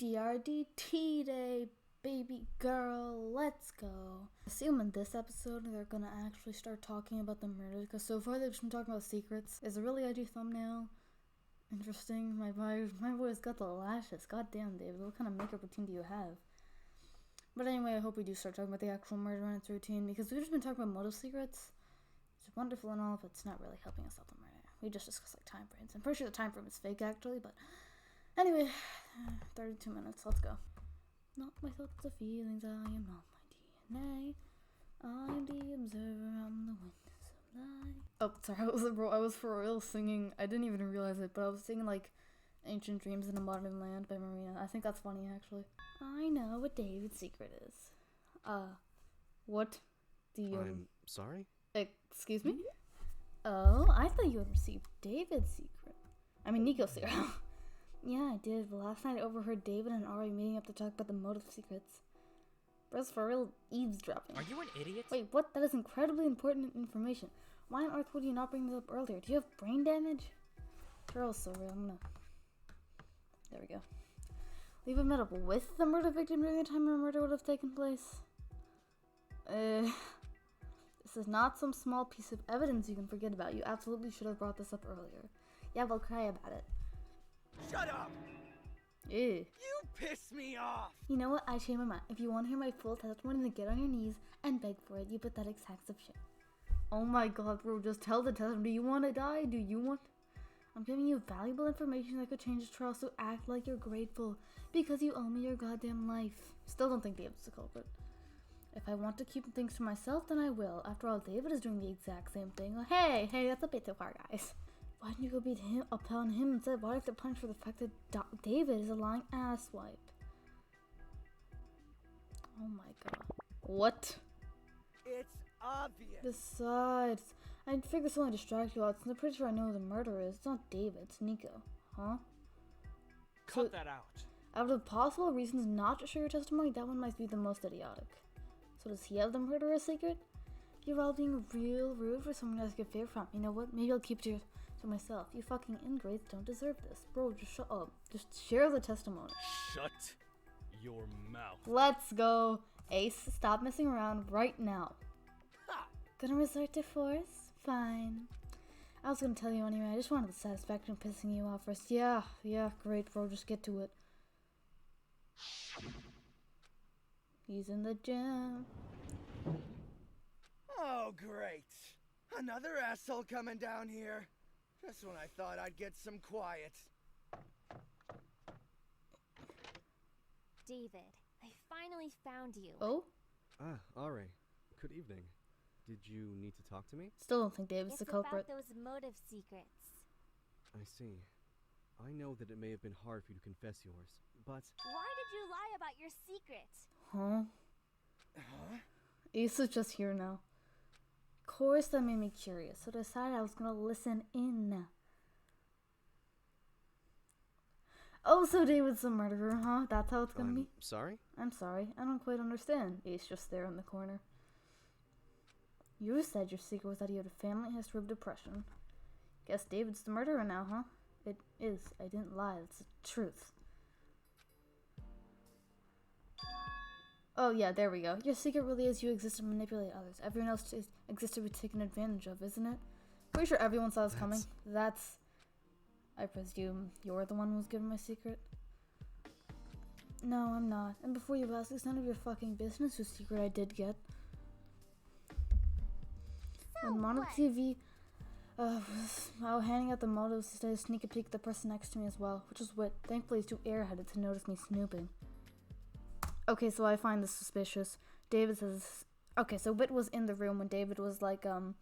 drdt day, baby girl, let's go. I assume in this episode they're gonna actually start talking about the murder, because so far they've just been talking about secrets. Is a really edgy thumbnail. Interesting. My boy's got the lashes. God damn, David, what kind of makeup routine do you have? But anyway, I hope we do start talking about the actual murder and its routine, because we've just been talking about motive secrets. It's wonderful and all, but it's not really helping us solve the murder. We just discussed like time frames. I'm pretty sure the time frame is fake actually, but anyway, 32 minutes. Let's go. Not my thoughts or feelings. I am not my DNA. I am the observer. I'm the witness of life. Oh, sorry. I was for real singing. I didn't even realize it, but I was singing like "Ancient Dreams in a Modern Land" by Marina. I think that's funny actually. I know what David's secret is. What do you? I'm sorry? Excuse me? Oh, I thought you had received David's secret. I mean, Nico's secret. Yeah, I did, but last night I overheard David and Ari meeting up to talk about the motive secrets. Bro's for real eavesdropping. Are you an idiot? Wait, what? That is incredibly important information. Why on earth would you not bring this up earlier? Do you have brain damage? Girl's so real. There we go. Leave a met up with the murder victim during the time a murder would have taken place? This is not some small piece of evidence you can forget about. You absolutely should have brought this up earlier. Yeah, we'll cry about it. Shut up! Ew. You piss me off! You know what? I changed my mind. If you want to hear my full testimony, then get on your knees and beg for it, you pathetic sacks of shit. Oh my god, bro, just tell the testimony. Do you want to die? Do you want... I'm giving you valuable information that could change this trial, so act like you're grateful, because you owe me your goddamn life. Still don't think David's the culprit. If I want to keep things to myself, then I will. After all, David is doing the exact same thing. Hey, that's a bit too far, guys. Why didn't you go beat him upon him instead? Why do you have to punish for the fact that David is a lying asswipe? Oh my god. What? It's obvious. Besides, I figured this will only distract you out, since I'm pretty sure I know who the murderer is. It's not David, it's Nico. Huh? Cut that out. Out of possible reasons not to share your testimony, that one might be the most idiotic. So does he have the murderer's secret? You're all being real rude for someone to ask a favor from. You know what? Maybe I'll keep it to myself. You fucking ingrates don't deserve this. Bro, just shut up. Just share the testimony. Shut your mouth. Let's go. Ace, stop messing around right now. Ha! Gonna resort to force? Fine. I was gonna tell you anyway. I just wanted the satisfaction of pissing you off first. Yeah, great, bro. Just get to it. He's in the gym. Oh, great. Another asshole coming down here. Just when I thought I'd get some quiet. David, I finally found you. Oh? Ah, Ari. Good evening. Did you need to talk to me? Still don't think David's the culprit. It's about those motive secrets. I see. I know that it may have been hard for you to confess yours, but... Why did you lie about your secret? Huh? Huh? Ace is just here now. Of course that made me curious, so I decided I was gonna listen in. Oh, so David's the murderer, huh? That's how it's gonna be? Sorry? I'm sorry, I don't quite understand. Ace just there in the corner. You said your secret was that you had a family history of depression. Guess David's the murderer now, huh? It is. I didn't lie. It's the truth. Oh yeah, there we go. Your secret really is you exist to manipulate others. Everyone else exists to be taken advantage of, isn't it? Pretty sure everyone saw this coming. That's... I presume you're the one who was given my secret? No, I'm not. And before you ask, it's none of your fucking business whose secret I did get. So When Mono what? TV was handing out the motives, I decided to sneak a peek at the person next to me as well, which was Wit. Thankfully, he's too airheaded to notice me snooping. Okay, so I find this suspicious. David says... Okay, so Wit was in the room when David was like, oh,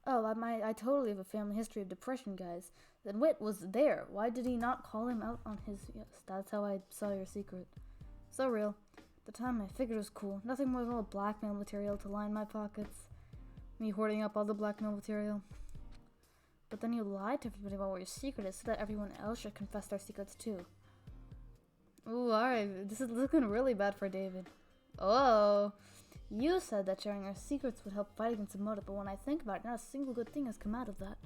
I totally have a family history of depression, guys. Then Wit was there. Why did he not call him out on his... Yes, that's how I saw your secret. So real. At the time, I figured it was cool. Nothing more than a little blackmail material to line my pockets. Me hoarding up all the blackmail material. But then you lied to everybody about what your secret is so that everyone else should confess their secrets too. Ooh, alright. This is looking really bad for David. Oh, you said that sharing our secrets would help fight against the motive, but when I think about it, not a single good thing has come out of that.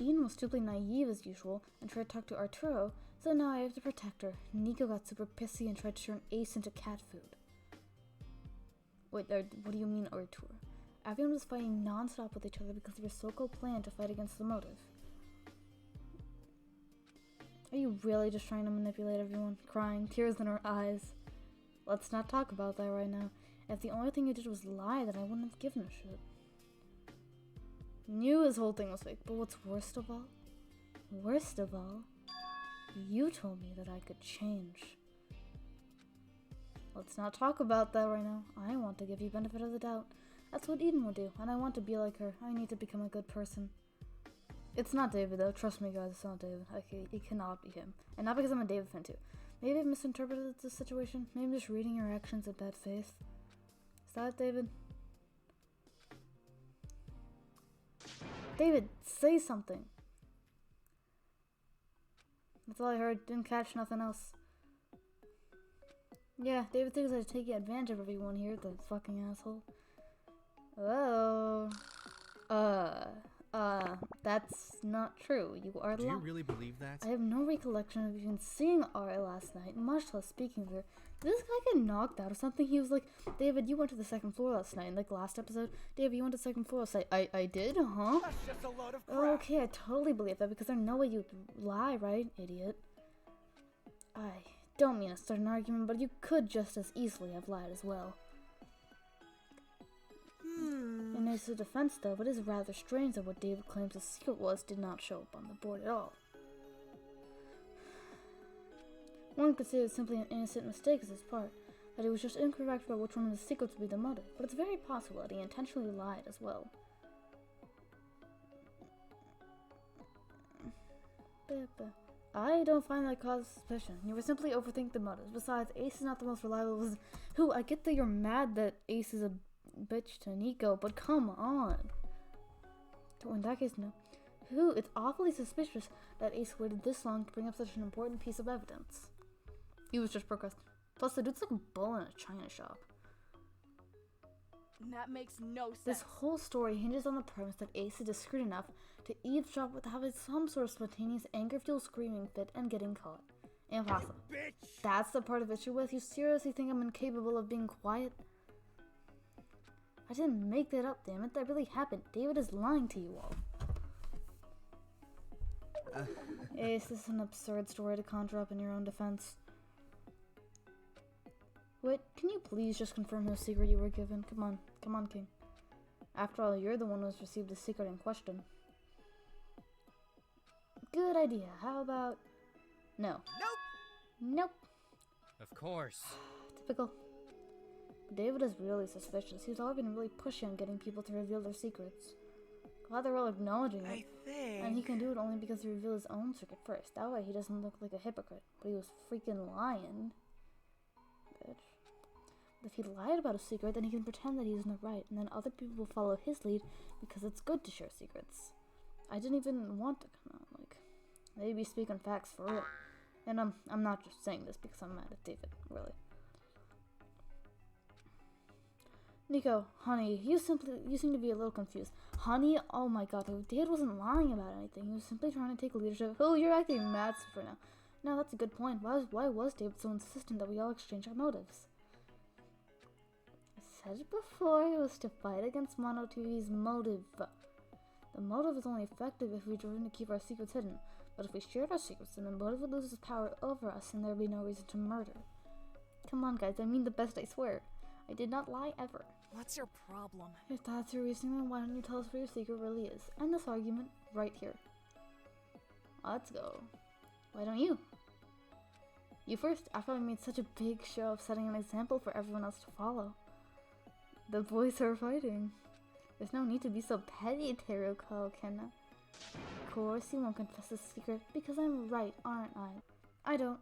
Ian was stupidly naive as usual and tried to talk to Arturo, so now I have to protect her. Nico got super pissy and tried to turn Ace into cat food. Wait, what do you mean, Arturo? Everyone was fighting non-stop with each other because of your so-called plan to fight against the motive. Are you really just trying to manipulate everyone? Crying, tears in her eyes. Let's not talk about that right now. If the only thing you did was lie, then I wouldn't have given a shit. Knew his whole thing was fake, but what's worst of all, you told me that I could change. Let's not talk about that right now. I want to give you benefit of the doubt. That's what Eden would do, and I want to be like her. I need to become a good person. It's not David, though. Trust me, guys, it's not David. Okay, it cannot be him. And not because I'm a David fan, too. Maybe I've misinterpreted the situation. Maybe I'm just reading your actions in bad faith. Is that it, David? David, say something. That's all I heard. Didn't catch nothing else. Yeah, David thinks I'm taking advantage of everyone here, the fucking asshole. Oh. That's not true. You are lying. Do you really believe that? I have no recollection of even seeing Ari last night, much less speaking with her. Did this guy get knocked out or something? He was like, David, you went to the second floor last night. Like last episode, David, you went to the second floor last night. I did? Huh? That's just a load of crap. Okay, I totally believe that because there's no way you'd lie, right, idiot? I don't mean to start an argument, but you could just as easily have lied as well. In his defense, though, it is rather strange that what David claims his secret was did not show up on the board at all. One could say it's simply an innocent mistake on his part, that he was just incorrect about which one of his secrets would be the motive, but it's very possible that he intentionally lied as well. I don't find that cause of suspicion. You were simply overthinking the motives. Besides, Ace is not the most reliable. Who? I get that you're mad that Ace is a bitch to Nico, but come on. So in that case, no. Who? It's awfully suspicious that Ace waited this long to bring up such an important piece of evidence. He was just procrastinating. Plus, the dude's like a bull in a china shop. That makes no sense. This whole story hinges on the premise that Ace is discreet enough to eavesdrop without having some sort of spontaneous anger-fueled screaming fit and getting caught. Impossible. Bitch! That's the part of issue with. You seriously think I'm incapable of being quiet? I didn't make that up, damn it. That really happened. David is lying to you all. Ace, this is an absurd story to conjure up in your own defense. Wait, can you please just confirm whose secret you were given? Come on, King. After all, you're the one who's received the secret in question. Good idea. How about... No. Nope. Of course. Typical. David is really suspicious. He's always been really pushy on getting people to reveal their secrets. Glad they're all acknowledging it. I think... And he can do it only because he revealed his own secret first. That way he doesn't look like a hypocrite. But he was freaking lying. Bitch. If he lied about a secret, then he can pretend that he's in the right, and then other people will follow his lead because it's good to share secrets. I didn't even want to come out, like, maybe speaking facts for real. And I'm not just saying this because I'm mad at David, really. Nico, honey, you seem to be a little confused. Honey, oh my god, David wasn't lying about anything. He was simply trying to take leadership. Oh, you're acting mad for now. No, that's a good point. Why was David so insistent that we all exchange our motives? I said it before, it was to fight against Mono TV's motive. The motive is only effective if we driven to keep our secrets hidden. But if we shared our secrets, then the motive would lose its power over us and there would be no reason to murder. Come on, guys, I mean the best, I swear. I did not lie ever. What's your problem? If that's your reasoning, then why don't you tell us what your secret really is? End this argument right here. Let's go. Why don't you? You first, after I made such a big show of setting an example for everyone else to follow. The boys are fighting. There's no need to be so petty, Teruko, Kenna. Of course you won't confess the secret, because I'm right, aren't I? I don't.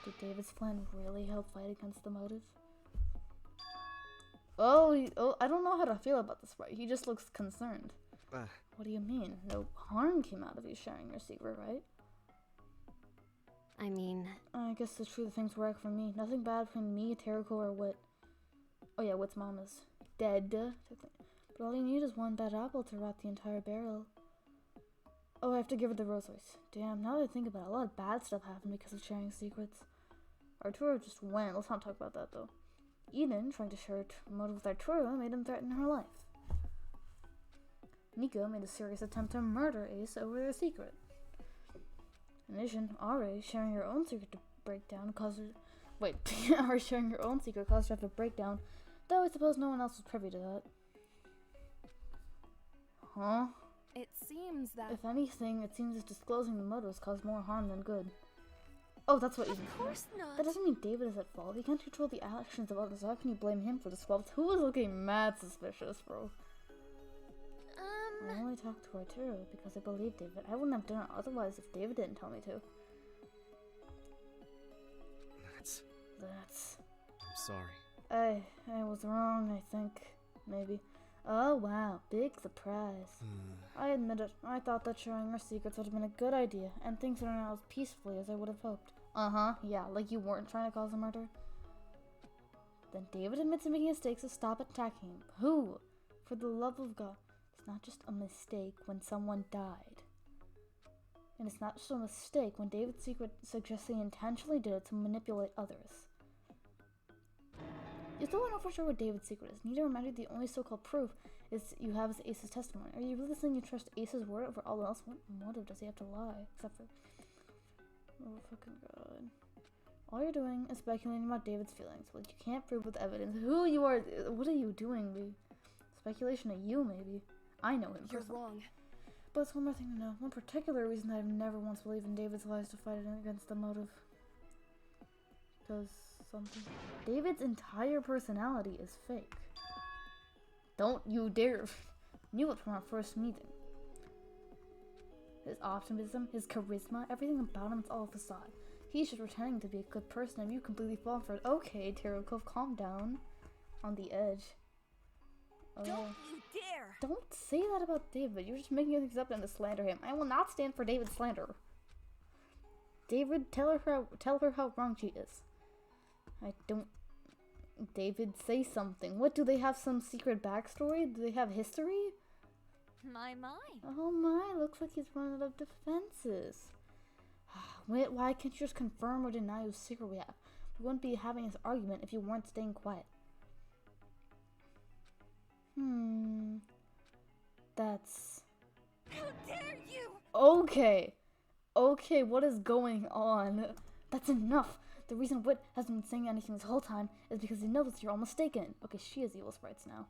Did David's plan really help fight against the motive? Oh, I don't know how to feel about this, right? He just looks concerned. What do you mean? No harm came out of you sharing your secret, right? I mean... I guess the truth of things work for me. Nothing bad between me, Teruko, or Wit. Oh yeah, Wit's mom is dead, technically. But all you need is one bad apple to rot the entire barrel. Oh, I have to give her the Rolls Royce. Damn, now that I think about it, a lot of bad stuff happened because of sharing secrets. Arturo just went. Let's not talk about that, though. Eden, trying to share a motive with Arturo, made him threaten her life. Nico made a serious attempt to murder Ace over their secret. In addition, Ari sharing her own secret to breakdown caused her... Wait, Ari sharing her own secret caused her to have a breakdown, though I suppose no one else was privy to that. Huh? It seems that... If anything, it seems that disclosing the motives caused more harm than good. Oh, that's what Eden Of course not. That doesn't mean David is at fault. He can't control the actions of others. How can you blame him for this fault? Who was looking mad suspicious, bro? I only talked to Arturo because I believed David. I wouldn't have done it otherwise if David didn't tell me to. That's... I'm sorry. I was wrong, I think. Maybe. Oh, wow. Big surprise. I admit it. I thought that sharing our secrets would have been a good idea, and things turned out as peacefully as I would have hoped. Uh-huh. Yeah, like you weren't trying to cause a murder. Then David admits to making mistakes, so stop attacking him. Who? For the love of God. It's not just a mistake when someone died. And it's not just a mistake when David's secret suggests he intentionally did it to manipulate others. You still don't know for sure what David's secret is. Need to remind you the only so-called proof is you have is Ace's testimony. Are you really saying you trust Ace's word over all else? What motive does he have to lie? Except for... Oh, fucking God. All you're doing is speculating about David's feelings. Well, you can't prove with evidence who you are. What are you doing, babe? Speculation of you, maybe. I know him. You're wrong. But it's one more thing to know. One particular reason that I've never once believed in David's lies to fight against the motive. Because something. David's entire personality is fake. Don't you dare. Knew it from our first meeting. His optimism, his charisma, everything about him is all a facade. He's just pretending to be a good person and you completely fall for it. Okay, Tarot Cove, calm down. On the edge. Don't you dare! Don't say that about David. You're just making things up and to slander him. I will not stand for David's slander. David, tell her how wrong she is. I don't... David, say something. What, do they have some secret backstory? Do they have history? My. Oh my, looks like he's running out of defenses. Wait, why can't you just confirm or deny whose secret we have? We wouldn't be having this argument if you weren't staying quiet. That's... How dare you! Okay, what is going on? That's enough. The reason Whit hasn't been saying anything this whole time is because he knows you're all mistaken. Okay, she is evil sprites now.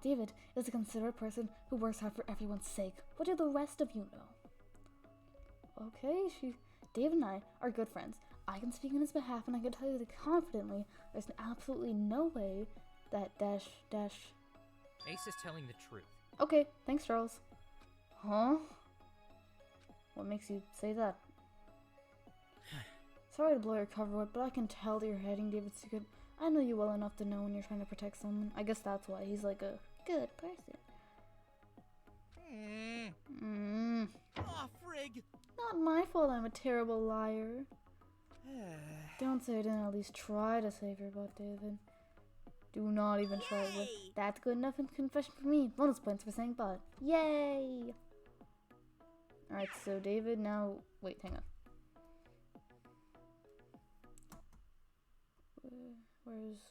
David is a considerate person who works hard for everyone's sake. What do the rest of you know? Okay, David and I are good friends. I can speak on his behalf and I can tell you that confidently there's absolutely no way that dash... Ace is telling the truth. Okay, thanks, Charles. Huh? What makes you say that? Sorry to blow your cover, but I can tell that you're hiding David's secret. I know you well enough to know when you're trying to protect someone. I guess that's why he's like a good person. Aw, frig! Not my fault I'm a terrible liar. Don't say I didn't at least try to save your butt, David. Do not even try it. That's good enough in confession for me. Bonus points for saying butt. Yay! Alright, so David now... Wait, hang on.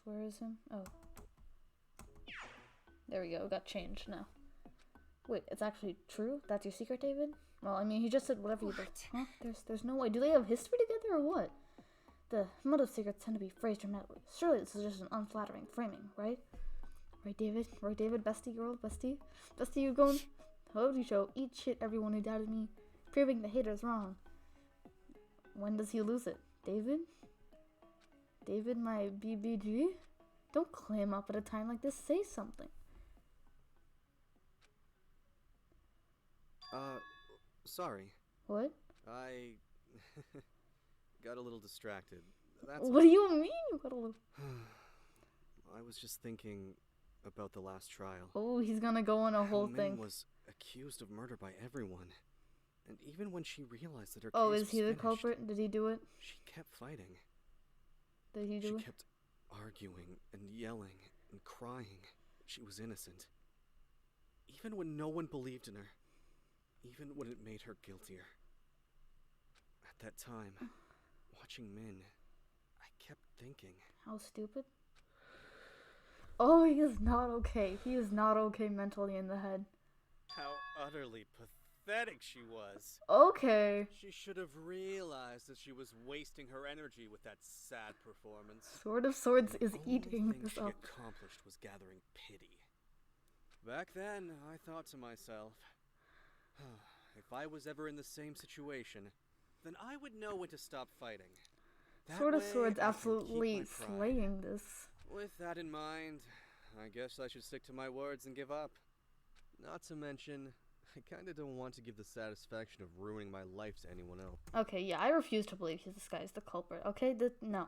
Where is him? Oh. There we go, got changed now. Wait, it's actually true? That's your secret, David? Well, I mean, he just said whatever you did. Huh? There's no way. Do they have history together or what? The motive secrets tend to be phrased dramatically. Surely this is just an unflattering framing, right? Right, David? Right, David? Bestie girl? Bestie? Bestie, you're going... How do you show? Eat shit, everyone who doubted me. Proving the haters wrong. When does he lose it? David? David, my BBG? Don't clam up at a time like this. Say something. Sorry. What? I got a little distracted. That's What do you mean you got a little... I was just thinking about the last trial. Oh, he's gonna go on a whole Min thing. was accused of murder by everyone. And even when she realized that her Oh, case is he was the finished, culprit? Did he do it? she kept fighting. Did he do She it? kept arguing and yelling and crying. She was innocent. Even when no one believed in her. even when it made her guiltier. At that time, watching Min, I kept thinking... How stupid? Oh, he is not okay. He is not okay mentally in the head. How utterly pathetic she was. Okay. She should have realized that she was wasting her energy with that sad performance. Sword of Swords is The eating only thing this she up. accomplished was gathering pity. Back then, I thought to myself, if I was ever in the same situation, then I would know when to stop fighting. That Sword of way, Swords I can absolutely keep my pride. slaying this. With that in mind, I guess I should stick to my words and give up. Not to mention, I kinda don't want to give the satisfaction of ruining my life to anyone else. Okay, yeah, I refuse to believe this guy is the culprit. Okay, no.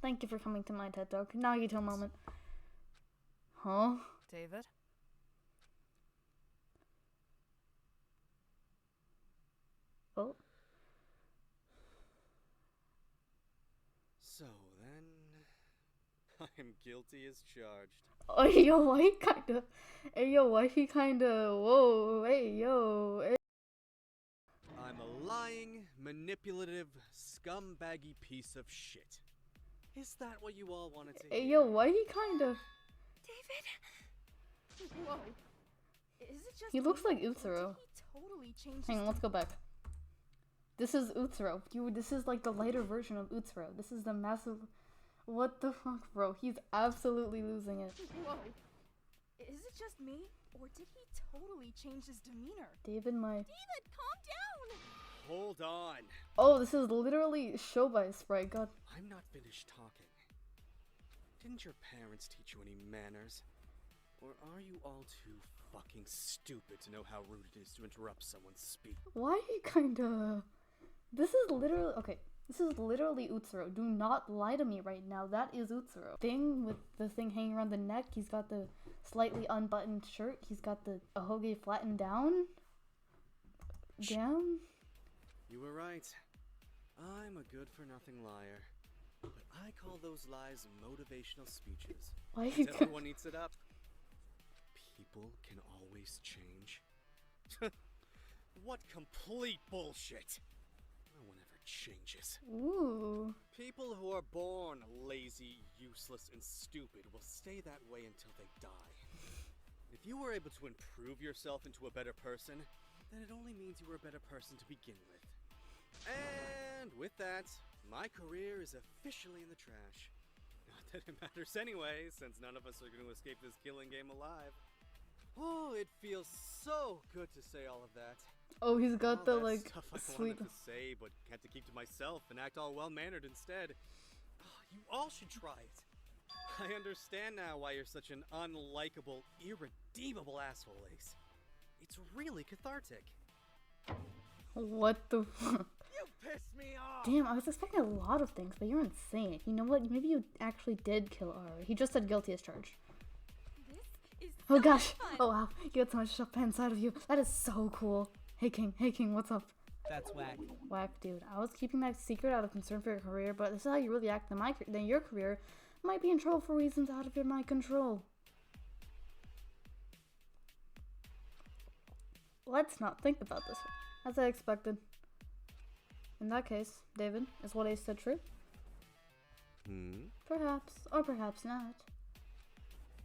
Thank you for coming to my TED Talk. Nagito moment. Huh? David? Oh. So then, I am guilty as charged. Oh, yo, why he kinda, whoa, hey, yo, hey. I'm a lying, manipulative, scumbaggy piece of shit. Is that what you all wanted to Hey, hear? yo, why he kinda, David? Whoa. Is it just he looks me, like or did Utsuro. he totally change Hang his on, let's go back. This is Utsuro. This is like the lighter version of Utsuro. This is the massive, what the fuck, bro? He's absolutely losing it. Whoa. Is it just me, or did he totally change his demeanor? David, David, calm down! Hold on. oh, this is literally show by Sprite. God. I'm not finished talking. Didn't your parents teach you any manners? Or are you all too fucking stupid to know how rude it is to interrupt someone's speech? Why he kinda... This is literally... Okay, this is literally Utsuro. Do not lie to me right now. That is Utsuro. Thing with the thing hanging around the neck. He's got the slightly unbuttoned shirt. He's got the ahoge flattened down. Damn. You were right. I'm a good-for-nothing liar. But I call those lies motivational speeches. Why he Everyone eats it up. People can always change. What complete bullshit! No one ever changes. Ooh. People who are born lazy, useless, and stupid will stay that way until they die. If you were able to improve yourself into a better person, then it only means you were a better person to begin with. And with that, my career is officially in the trash. Not that it matters anyway, since none of us are going to escape this killing game alive. Oh, it feels so good to say all of that. Oh, he's got the, All that like, stuff I sweet... wanted to say, but had to keep to myself and act all well-mannered instead. Oh, you all should try it. I understand now why you're such an unlikable, irredeemable asshole, Ace. It's really cathartic. What the fuck? You pissed me off! Damn, I was expecting a lot of things, but you're insane. You know what? Maybe you actually did kill Aru. He just said guilty as charged. This is Oh so gosh. fun. Oh wow. You got so much stuff inside of you. That is so cool. Hey King, what's up? That's whack. Whack, dude. I was keeping that secret out of concern for your career, but this is how you really act. Then your career might be in trouble for reasons out of my control. Let's not think about this, as I expected. In that case, David, is what Ace said true? Perhaps, or perhaps not.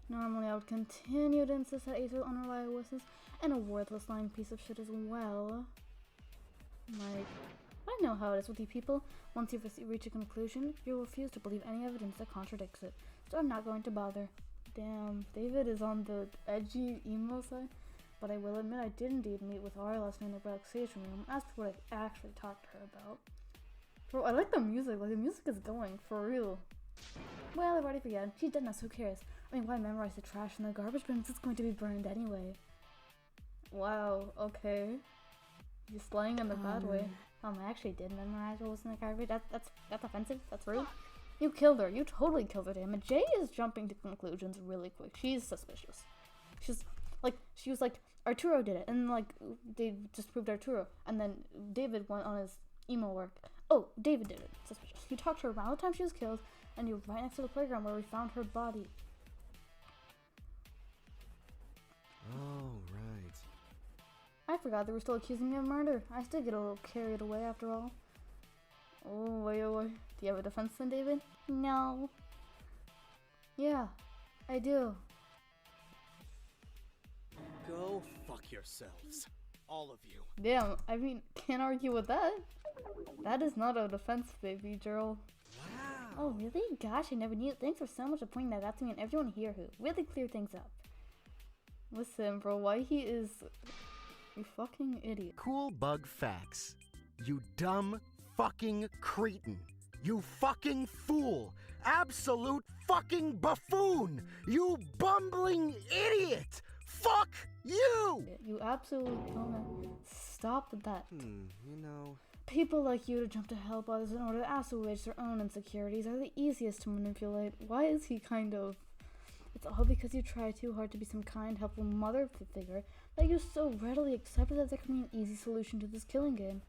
Normally, I would continue to insist that Ace was unreliable witness and a worthless lying piece of shit as well. Like, I know how it is with you people. Once you've reached a conclusion, you'll refuse to believe any evidence that contradicts it. So I'm not going to bother. Damn, David is on the edgy emo side. But I will admit I did indeed meet with Aura last night in the relaxation room. As for what I actually talked to her about. Bro, I like the music. Like, the music is going, for real. Well, I've already forgotten. She's dead now, so who cares? I mean, why memorize the trash in the garbage bin? It's going to be burned anyway. Wow, okay. You're slaying in the bad way. I actually did memorize what was in the garbage. That's offensive. That's rude. You killed her. You totally killed her, damn it. Jay is jumping to conclusions really quick. She's suspicious. She was like, Arturo did it, and like, they just proved Arturo. And then David went on his emo work. Oh, David did it. Suspicious. You talked to her around the time she was killed, and you were right next to the playground where we found her body. Oh, right. I forgot they were still accusing me of murder. I still get a little carried away after all. Oh, wait. Do you have a defense then, David? No. Yeah, I do. Go fuck yourselves. All of you. Damn, I mean, can't argue with that. That is not a defense, baby girl. Wow. Oh, really? Gosh, I never knew. Thanks for so much for pointing that out to me and everyone here who really cleared things up. Listen, bro, why he is a fucking idiot. Cool bug facts. You dumb fucking cretin. You fucking fool. Absolute fucking buffoon. You bumbling idiot. Fuck you! You absolutely don't. Stop that. You know. People like you to jump to help others in order to assuage their own insecurities are the easiest to manipulate. Why is he kind of... It's all because you try too hard to be some kind, helpful mother figure that you so readily accepted that there can be an easy solution to this killing game.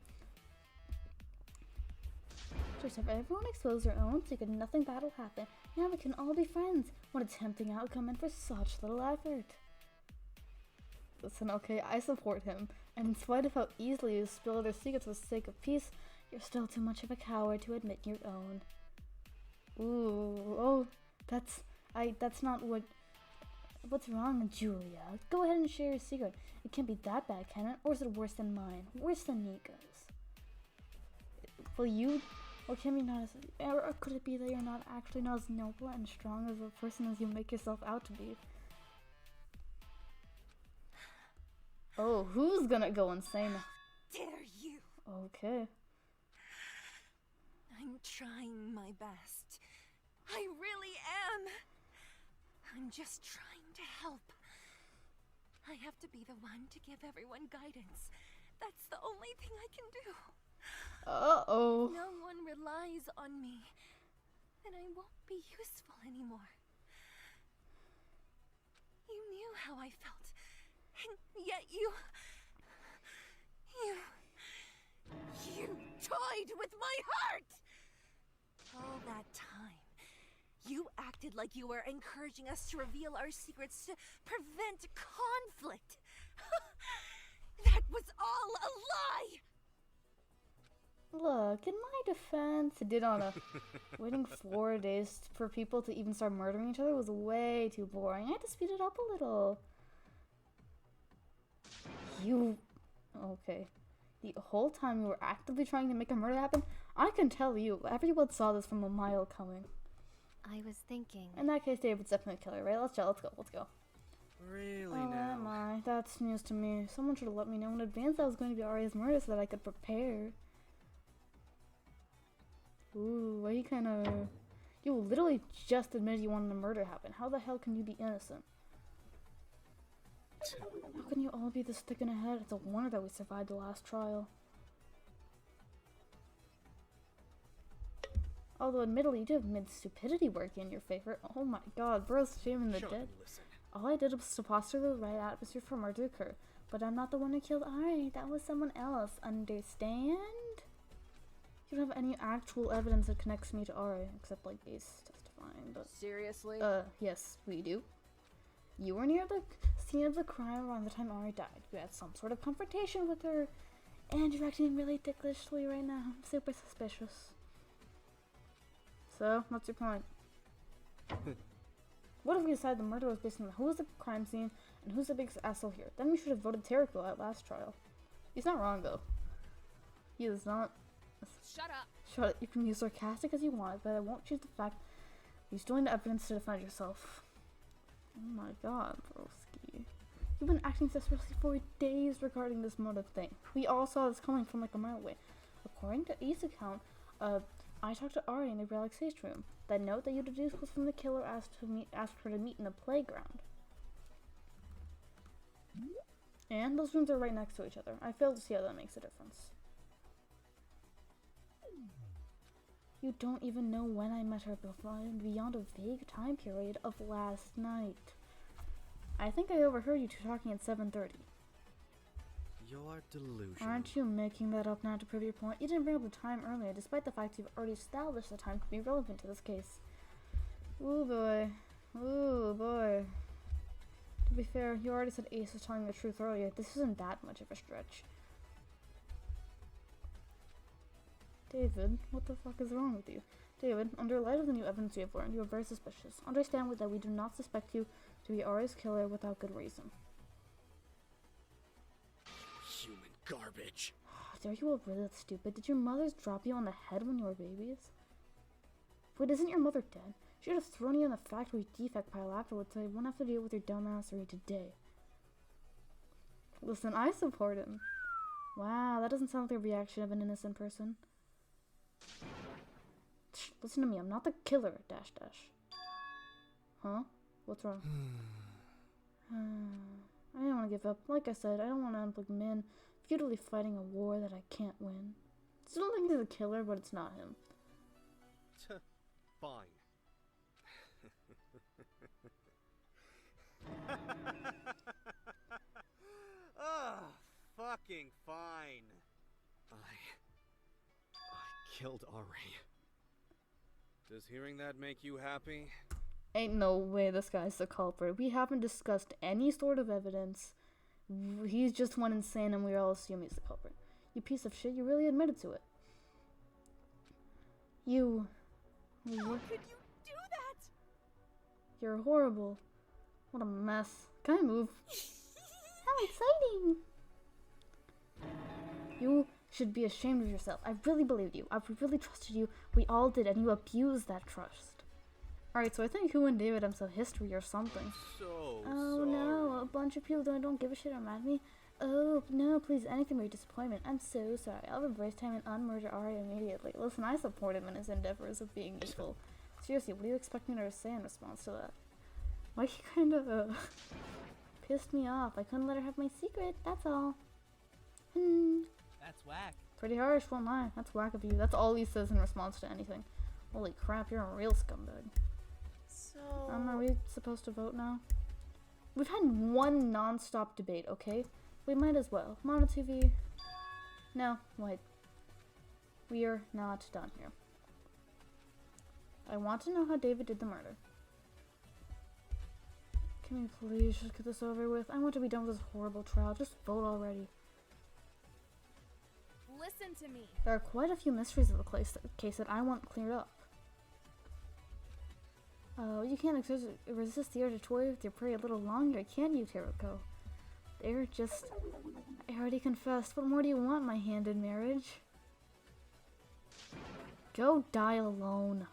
Just have everyone expose their own secret and nothing bad will happen. Now we can all be friends. What a tempting outcome and for such little effort. Listen, okay, I support him, and in spite of how easily you spill their secrets for the sake of peace, you're still too much of a coward to admit your own. Ooh, oh, that's not what's wrong, Julia? Go ahead and share your secret. It can't be that bad, can it? Or is it worse than mine? Worse than Nico's? Or can we not or could it be that you're not actually not as noble and strong as a person as you make yourself out to be? Oh, who's gonna go insane? Dare you? Okay. I'm trying my best. I really am. I'm just trying to help. I have to be the one to give everyone guidance. That's the only thing I can do. Uh-oh. No one relies on me, and I won't be useful anymore. You knew how I felt, and yet you toyed with my heart! All that time, you acted like you were encouraging us to reveal our secrets to prevent conflict. That was all a lie! Look, in my defense, it did on a waiting 4 days for people to even start murdering each other was way too boring. I had to speed it up a little. Okay. The whole time you were actively trying to make a murder happen, I can tell you, everyone saw this from a mile coming. I was thinking. In that case, David's definitely a killer, right? Let's go. Really Oh, now? am I? That's news to me. Someone should have let me know in advance that was going to be Aria's murder so that I could prepare. Ooh, why you kinda... You literally just admitted you wanted a murder happen. How the hell can you be innocent? How can you all be this thick in the head? It's a wonder that we survived the last trial. Although admittedly you did mid stupidity work in your favor. Oh my god, bro's shaming the dead. Listen. All I did was to foster the right atmosphere for murder to occur. But I'm not the one who killed Ari. That was someone else. Understand? You don't have any actual evidence that connects me to Ari, except like Ace testifying, but... Seriously? Yes, we do. You were near the scene of the crime around the time Ari died. You had some sort of confrontation with her, and you're acting really ticklish right now. I'm super suspicious. So, what's your point? What if we decide the murder was based on who was the crime scene and who's the biggest asshole here? Then we should have voted Terrico at last trial. He's not wrong, though. He is not... Shut up! Shut up. You can be as sarcastic as you want, but I won't choose the fact you're stealing the evidence to defend yourself. Oh my god, broski. You've been acting suspiciously for days regarding this motive thing. We all saw this coming from like a mile away. According to Ace's account, I talked to Ari in the relaxation room. That note that you deduced was from the killer asked her to meet in the playground. And those rooms are right next to each other. I fail to see how that makes a difference. You don't even know when I met her beyond a vague time period of last night. I think I overheard you two talking at 7:30. You're delusional. Aren't you making that up now to prove your point? You didn't bring up the time earlier, despite the fact you've already established the time to be relevant to this case. Ooh boy. Ooh boy. To be fair, you already said Ace was telling the truth earlier. This isn't that much of a stretch. David, what the fuck is wrong with you? David, under light of the new evidence we have learned, you are very suspicious. Understand that we do not suspect you to be Ari's killer without good reason. Human garbage. Are you all really that stupid? Did your mothers drop you on the head when you were babies? Wait, isn't your mother dead? She would have thrown you in the factory defect pile afterwards, so I won't have to deal with your dumbassery today. Listen, I support him. Wow, that doesn't sound like the reaction of an innocent person. Shh, listen to me, I'm not the killer, dash dash. Huh? What's wrong? I don't want to give up. Like I said, I don't want to end up like Min, futilely fighting a war that I can't win. Still don't think he's a killer, but it's not him. Fine. Oh, fucking fine. I killed Ari. Does hearing that make you happy? Ain't no way this guy's the culprit. We haven't discussed any sort of evidence. He's just went insane and we all assume he's the culprit. You piece of shit, you really admitted to it. You... How could you do that? You're horrible. What a mess. Can I move? How exciting! You should be ashamed of yourself. I really believed you. I really trusted you. We all did, and you abused that trust. Alright, so I think who and David have some history or something. So Oh sorry. no, a bunch of people don't give a shit are mad at me. Oh no, please, anything but your disappointment. I'm so sorry. I'll reverse time and unmurder Ari immediately. Listen, I support him in his endeavors of being evil. Seriously, what do you expect me to say in response to that? Like, he kinda pissed me off. I couldn't let her have my secret, that's all. That's whack. Pretty harsh, won't lie. That's whack of you. That's all he says in response to anything. Holy crap, you're a real scumbag. So... Are we supposed to vote now? We've had one non-stop debate, okay? We might as well. Mono TV. No, wait. We're not done here. I want to know how David did the murder. Can we please just get this over with? I want to be done with this horrible trial. Just vote already. Listen to me. There are quite a few mysteries of the case that I want cleared up. Oh, you can't resist the urge to toy with your prey a little longer, can you, Teroko? They're just... I already confessed. What more do you want, my hand in marriage? Go die alone.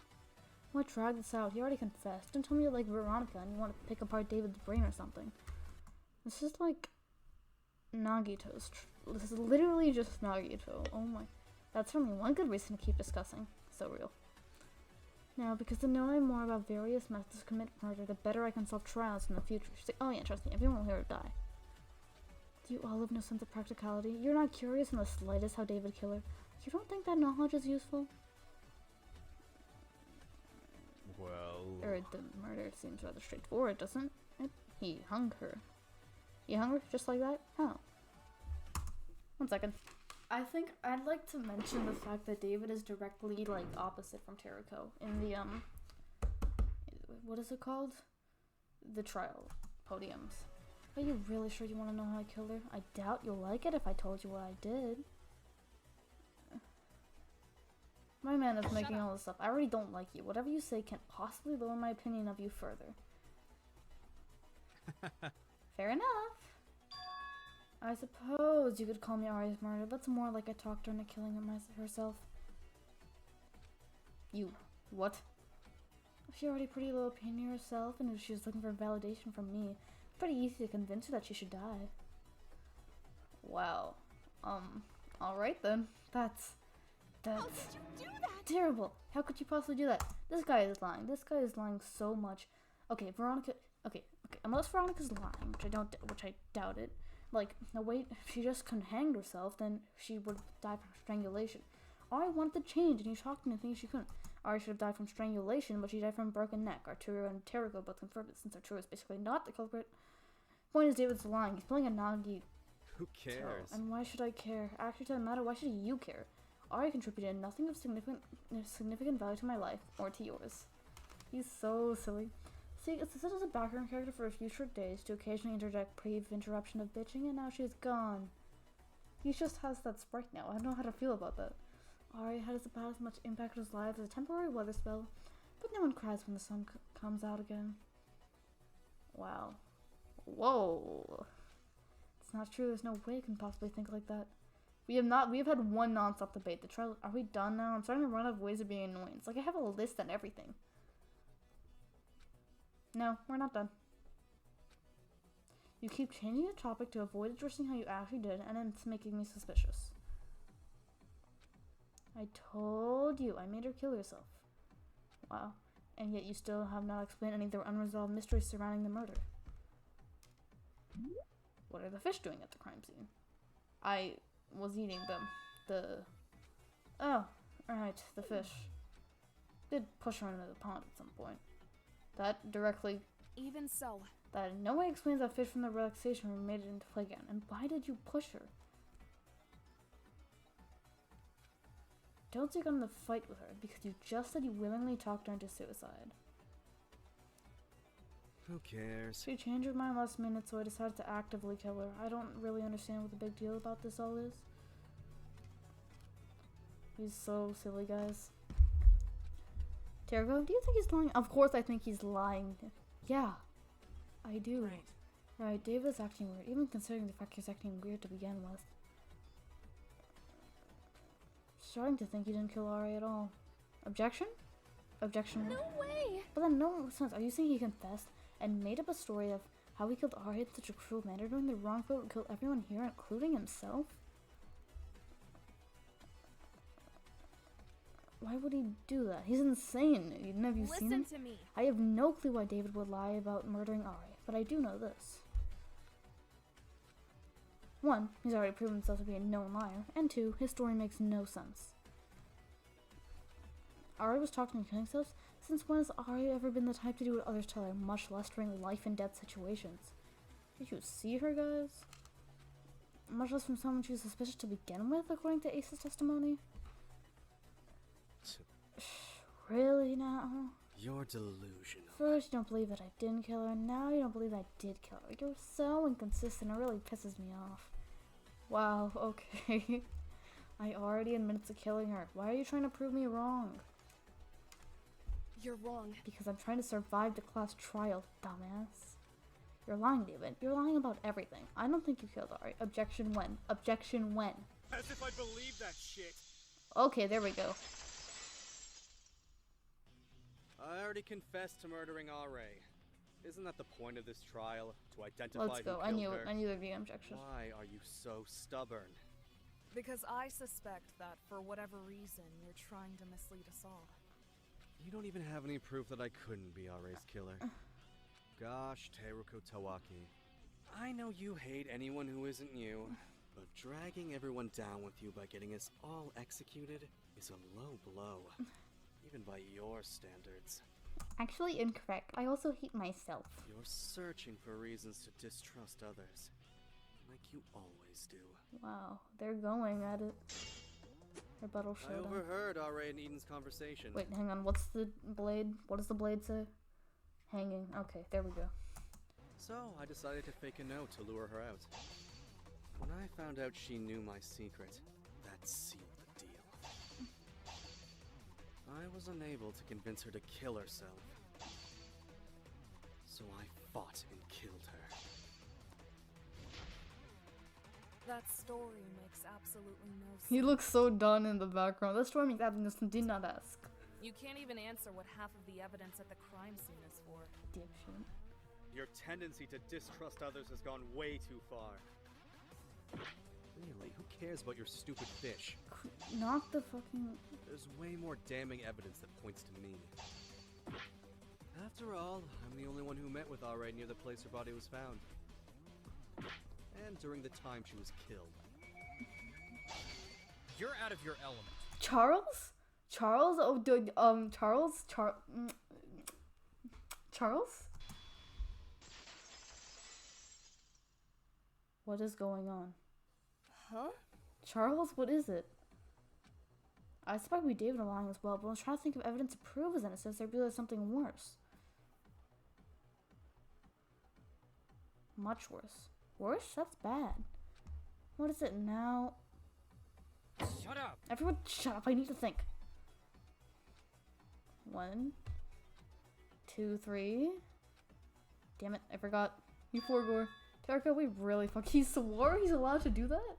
What drag this out? You already confessed. Don't tell me you're like Veronica and you want to pick apart David's brain or something. This is like... Nagito's. This is literally just Nagito. Oh my... That's certainly one good reason to keep discussing. So real. Now, because the knowing more about various methods to commit murder, the better I can solve trials in the future. Oh yeah, trust me, everyone will here will die. Do you all have no sense of practicality? You're not curious in the slightest how David killed her. You don't think that knowledge is useful? Well... The murder seems rather straightforward, doesn't it? He hung her. He hung her just like that? How? 1 second. I think I'd like to mention the fact that David is directly, like, opposite from Teroko in the, what is it called? The trial podiums. Are you really sure you want to know how I killed her? I doubt you'll like it if I told you what I did. My man is making all this up. I already don't like you. Whatever you say can't possibly lower my opinion of you further. Fair enough. I suppose you could call me Ari's murder. That's more like I talked her into killing herself. You. What? If you're already pretty low opinion of yourself and if she's looking for validation from me, it's pretty easy to convince her that she should die. Wow. Alright then. That's How did you do that? terrible. How could you possibly do that? This guy is lying. This guy is lying so much. Okay, Veronica... Okay. Unless Veronica's lying, which I doubt it. Like, no wait, if she just couldn't hang herself, then she would die from strangulation. Ari wanted to change, and he shocked me to think she couldn't. Ari should have died from strangulation, but she died from a broken neck. Arturo and Teroko both confirmed it, since Arturo is basically not the culprit. Point is, David's lying. He's playing a Nagi. Who cares? And why should I care? Actually, it doesn't matter. Why should you care? Ari contributed nothing of significant value to my life, or to yours. He's so silly. See, it's set as a background character for a few short days to occasionally interject brief interruption of bitching, and now she's gone. He just has that sprite now. I don't know how to feel about that. Ari had about as much impact on his life as a temporary weather spell, but no one cries when the sun comes out again. Wow. Whoa. It's not true. There's no way I can possibly think like that. We have had one non-stop debate. The trial, are we done now? I'm starting to run out of ways of being annoying. It's like I have a list and everything. No, we're not done. You keep changing the topic to avoid addressing how you actually did, and it's making me suspicious. I told you I made her kill herself. Wow. And yet you still have not explained any of the unresolved mysteries surrounding the murder. What are the fish doing at the crime scene? I was eating them. Oh, alright, the fish. Did push her into the pond at some point. That directly... Even so. That in no way explains that fish from the relaxation room made it into play again. And why did you push her? Don't take on the fight with her, because you just said you willingly talked her into suicide. Who cares? She changed her mind last minute, so I decided to actively kill her. I don't really understand what the big deal about this all is. He's so silly, guys. Tergo, do you think he's lying? Of course I think he's lying. Yeah, I do. Right, David's acting weird, even considering the fact he's acting weird to begin with. Starting to think he didn't kill Ari at all. Objection? Objection. No way! But then no sense. Are you saying he confessed and made up a story of how he killed Ari in such a cruel manner, doing the wrong thing and killed everyone here, including himself? Why would he do that? He's insane. Have you seen him? Listen to me. I have no clue why David would lie about murdering Ari, but I do know this. 1, he's already proven himself to be a known liar, and 2, his story makes no sense. Ari was talking and killing himself? Since when has Ari ever been the type to do what others tell her, much less during life and death situations? Did you see her, guys? Much less from someone she was suspicious to begin with, according to Ace's testimony? Really now? You're delusional. First you don't believe that I didn't kill her, now you don't believe I did kill her. You're so inconsistent, it really pisses me off. Wow, okay. I already admitted to killing her. Why are you trying to prove me wrong? You're wrong. Because I'm trying to survive the class trial, dumbass. You're lying, David. You're lying about everything. I don't think you killed Ari. Objection when? Objection when? As if I believe that shit. Okay, there we go. I already confessed to murdering Ari. Isn't that the point of this trial? To identify Let's go. who I killed knew her? it. I knew there'd be objections. Why are you so stubborn? Because I suspect that, for whatever reason, you're trying to mislead us all. You don't even have any proof that I couldn't be Ari's killer. Gosh, Teruko Tawaki. I know you hate anyone who isn't you, but dragging everyone down with you by getting us all executed is a low blow. Even by your standards. Actually incorrect. I also hate myself. You're searching for reasons to distrust others. Like you always do. Wow, they're going at it. Rebuttal I showdown. overheard Ari and Eden's conversation. Wait, hang on. What's the blade? What does the blade say? Hanging. Okay, there we go. So I decided to fake a note to lure her out. When I found out she knew my secret, that sealed the deal. I was unable to convince her to kill herself. So I fought and killed her. That story makes absolutely no sense. He looks so done in the background. That story makes absolutely no sense. Did not ask. You can't even answer what half of the evidence at the crime scene is for. Dipshit. Your tendency to distrust others has gone way too far. Really, who cares about your stupid fish? Not the fucking... There's way more damning evidence that points to me. After all, I'm the only one who met with Ari near the place her body was found. And during the time she was killed. You're out of your element. Charles? Charles? Oh, dude, Charles? Charles? What is going on? Huh? Charles, what is it? I suspect we David lying as well, but I was trying to think of evidence to prove his innocence. I realized something worse. much worse. Worse? That's bad. What is it now? Shut up! Everyone shut up, I need to think. 1, 2, 3. Damn it, I forgot. You forgore. Tarka, we really fuck. He swore he's allowed to do that?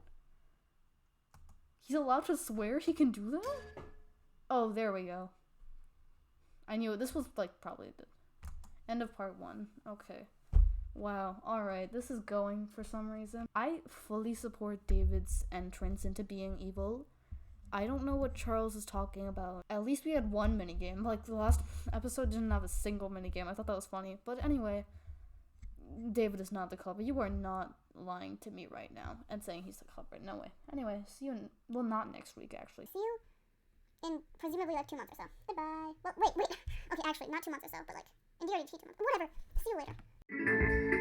He's allowed to swear he can do that? Oh, there we go. I knew it. This was like probably the end of part 1. Okay. Wow. Alright, this is going for some reason. I fully support David's entrance into being evil. I don't know what Charles is talking about. At least we had one minigame. Like, the last episode didn't have a single minigame. I thought that was funny. But anyway, David is not the culprit. You are not lying to me right now and saying he's the culprit. No way. Anyway, see you in, well, not next week, actually. See you in presumably like 2 months or so. Goodbye. Well, wait. Okay, actually, not 2 months or so, but like in DRDT 2 months. Whatever. See you later.